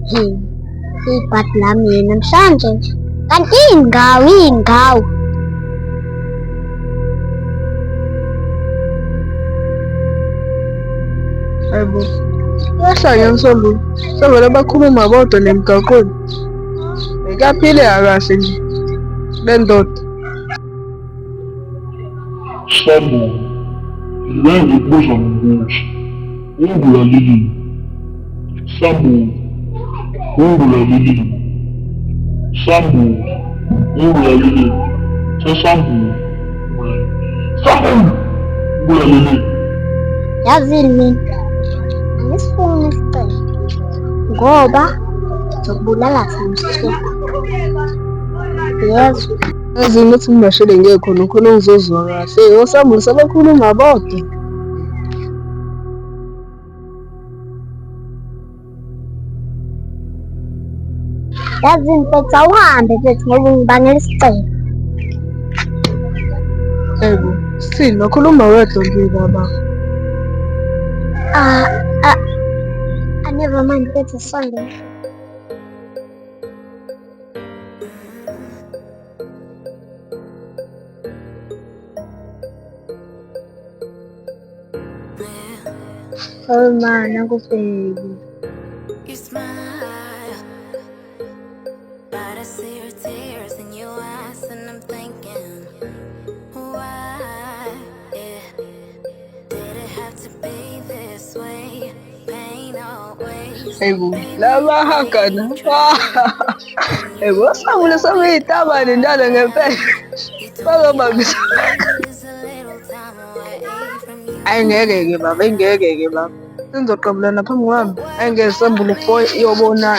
Ibhadi lami namhlanje kanti iy'ngawu. Hayibo, kuyahlanya Msombululo. Sevele bakhuluma bodwa nemgaqweni. Bekuyaphileka kahle nje le ndoda. Sambulu, ngike ngikubuza ngokuthi, ungulaleleni? Sambulu, ungulaleleni? Sambulu, ungulaleleni? Sambulu, Sambulu, ungulaleleni? Yazini mina angisifuni isicelo ngoba ngizokubulala thina isithupha. Yezwa. Yazini ukuthi ngibashele ngekhona khona ngizozwa kahle. Osambulu sebakhuluma bodwa. Yazini mfethu awuhambe mfethu ngoba ungibangela isicelo. Hayibo, sithini bakhuluma wedwa nje baba. Never mind mfethu Sunday. Oh man, nakubheki. You smile, but I see your tears in your eyes, and I'm thinking, why? Yeah, did it have to be this way? Pain always. Hayibo, labahakana. Hayibo, Osambulu sebey'tabane njalo ngempela. Bazobambisa. Ayingeke-ke baba, ayingeke-ke baba. Senizoqabulana phambi kwami. Ayingeke Sambulu iyobonana.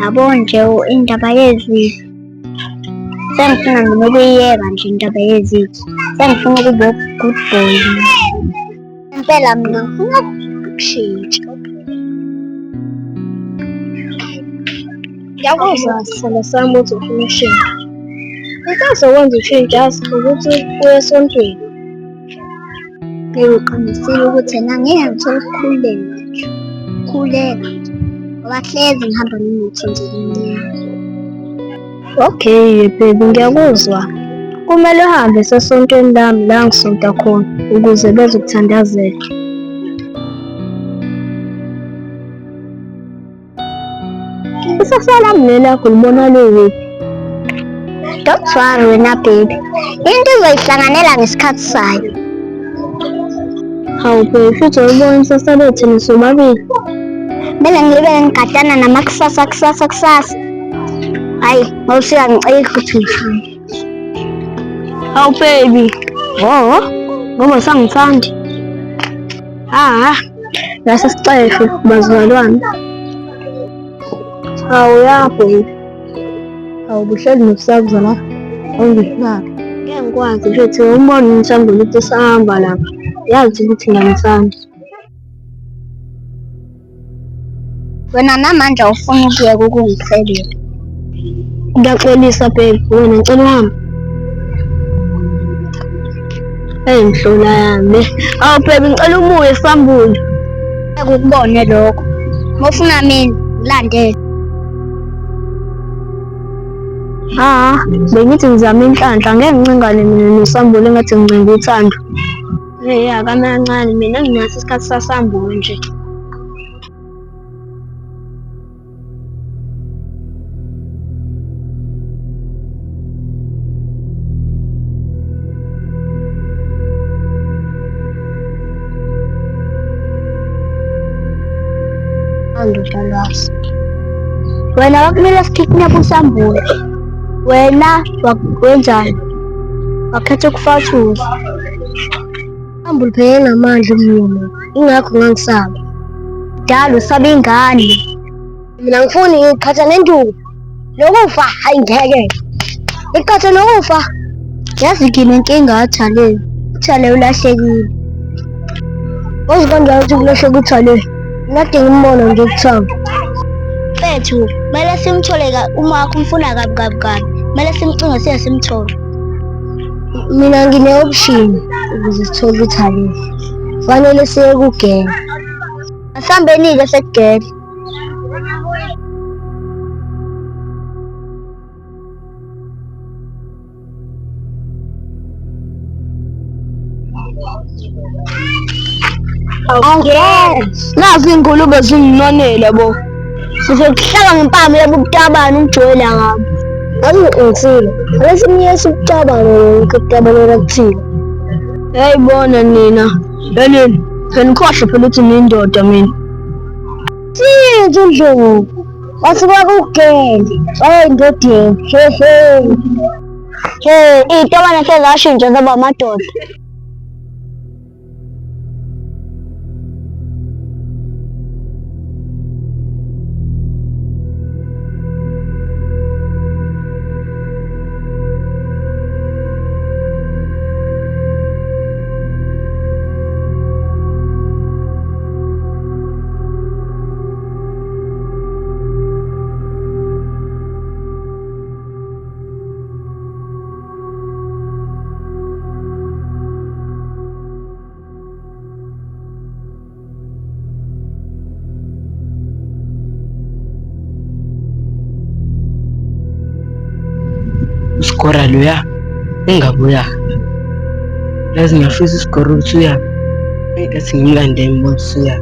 Yabo nje indaba yezifo. Sengifuna noma ukuyiyeka nje indaba yezifo. Sengifuna ukuba good boy. Impela mina ngifuna ukushintsha. Ngiyakuzwa sithando sami ukuthi ufuna ushintsha. Into ezokwenza ushintshe ukuthi uye esontweni. Ngiqinisile ukuthi ena ngeke ngithole ukukhululeka nje. Khuleka nje. Ngoba hlezi ngihamba nomuthi nje kumnyama. Okay baby, ngiyakuzwa. Kumele uhambe esesontweni lami la ngisonta khona ukuze bezokuthandazela. Isasa lami nelakho libona liwiphi? Don't worry wena baby. Into izoyihlanganela ngesikhathi sayo. Hawu baby, futhi uyibona isasa lethu nisobabili. Kumele ngibe ngigadana kusasa. Hayi, mawufika ngicela ukuthi ngihambe. Hawu baby. Ngoba sangithandi. Lase sixeshe bazalwane. Hawu ya baby. Hawu buhleli nokusakuza la. Ongifaka. Ngeke ngikwazi futhi umbona umthambo ukuthi sahamba lapha. Yazi ukuthi ngiyamthanda. Wena namanje awufuni ukuyeka ukungicelela. Ngiyaxolisa baby, wena ngicela uhambe. Mhlola yami. Hawu baby, ngicela umuye sambule. Ukubone lokho. Mawufuna mina ngilandele. Bengithi ngizama inhlanhla ngeke ngincingane mina nosambule engathi ngicinga uthando. Kamancane mina nginaso isikhathi sasambule nje. Andodalasi. Wena wakumele sikidnap usambule. Wena wenzani? Wakhetha ukufathuza. Sambule phela ngamandla umnyama. Ingakho ngangisaba. Dala usaba ingane. Mina ngifuni ngiqhatha nenduku. Nokufa hayi ngeke. Iqhatha nokufa. Yazi nginenkinga yaThale. uThale ulahlekile. Uzibona ukuthi kulahleka uThale. Nade ngimbona nje ukuthamba. Mfethu, kumele simthole uma wakho umfuna kabi. Kumele simcinge siye simthole. Mina ngine-option ukuze sithole uThale. Kufanele siye kugele. Asihambeni-ke sekugele. Nazi ingulube zinginonela bo. Sizokuhlaba ngempama yobutabane umjoyela ngabo. Angiqinisile. Ake simyese ubutabane ukutabane kuthina. Yayibona nina. Yini? Senikhohle phela ukuthi nindoda mina. Siyenze indlovu. Wasuka kugele. Indodeni. Itabane sezashintsha zaba amadoda. Uskora loya engabuya lazi ngiyafisa isikoro ukuthi uya ngathi ngimlande imbosi uya.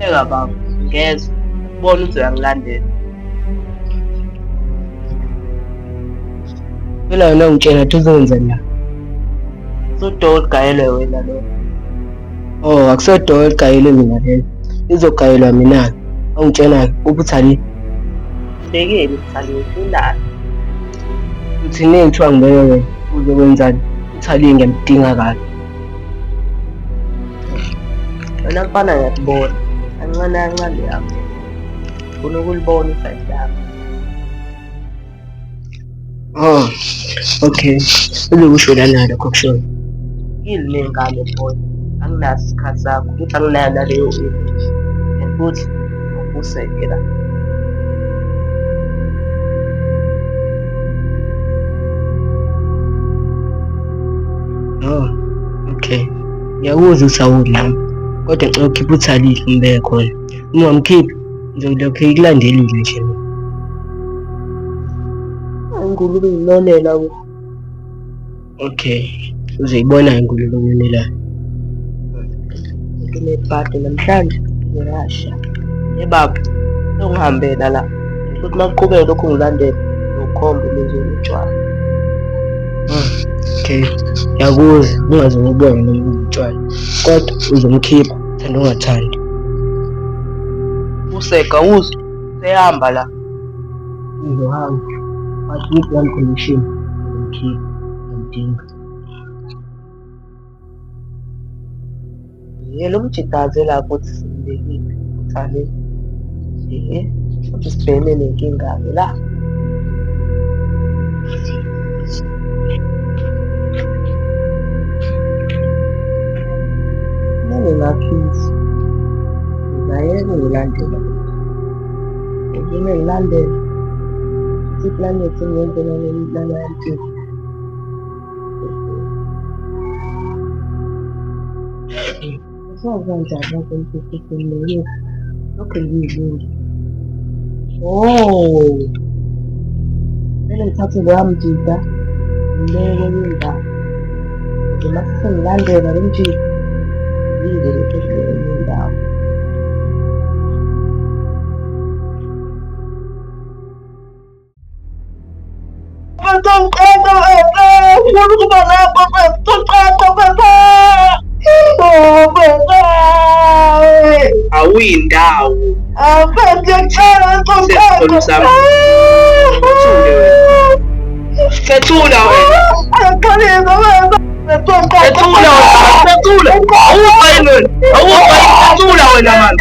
Eka baba, ngezwe. Ubona ukuthi uyangilandela. Phela wena ungitshela ukuthi uzokwenza la. Sodoka ligayelwe wena lo. Oh, akusodoka ligayelwe mina lelo. Izogayelwa mina. Awungitshela ubuthali. Bekele ubuthali wefundana. Uthi nengithiwa ngibeke wena uzokwenzani? Uthali ngiyamdinga kabi. Wena mfana ngiyakubona. Kancane kancane yami. Ufuna ukulibona isayidi lami. Oh, okay. Uzokusho lana lokho kusho. Yini nengane boy? Anginaso isikhathi sakho, futhi anginayo naleyo into. And futhi ukusekela. Oh, okay. Ngiyakuzwa uSawuli nami. Kodwa ngicela ukhiphe uThalile umbeke khona. Uma ungamkhiphi, ngizolokhu ikulandelile nje. Ingulube ngilonela we. Okay. Uzoyibona ingulube ngonelayo. Nginebhadi namhlanje ngiyasha. Yebaba, ungihambela la. Futhi makuqhubeka lokho ngilandela nokhombe lezi utshwala. Okay. Ngiyakuzwa, ungaze ngibone noma utshwala. Kodwa uzomkhipha, thanda ungathandi. Useka uzwe, sehamba la. Uzohamba. But with one condition, umkhipha, ngimdinga. Yelo mjitaze lapho ukuthi simbekile uthale. Futhi sibhekene nenkinga-ke la. Nami ngaphisa. Ngayeke ngilandela. Ngime ngilandela. Iplanethi ngenze nalelana yempilo. Kanjani lapho emphefumulweni lokho ngiyilungi. Oh, kumele ngithathe loya mjida ngibeke indawo. Noma sengilandela le mjida yize le indawo. Awuyindawo. Fethula wena. Fethula wena man.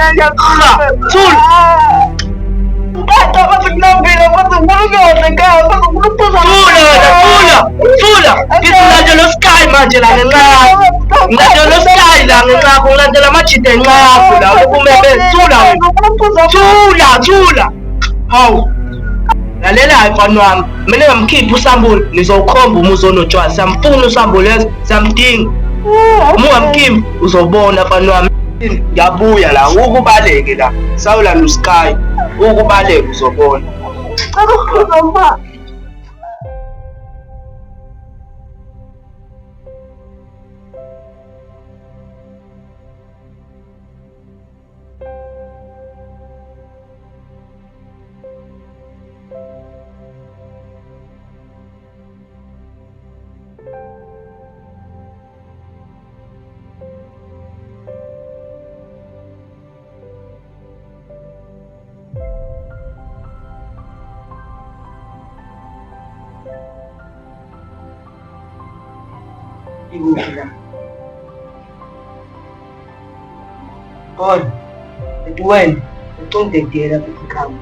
Ngilandela Sky manje la ngenxa yakho. Ngilandela Sky la ngenxa yakho. Ngilandela amajida ngenxa yakho la. Ukumele thula wena. Thula. Hawu. Lalela mfana wami. Mina ngamkhipha uSambule. Nizowukhomba umuzi onotshwala. Siyamfuna uSambule lezo. Siyamdinga. Uma ungamkhiphi uzobona mfana wami. Ngiyabuya la. Ukubaleke la. Sawula noSky. Ukubaleka uzobona. On, it went, it told the dear of the camp.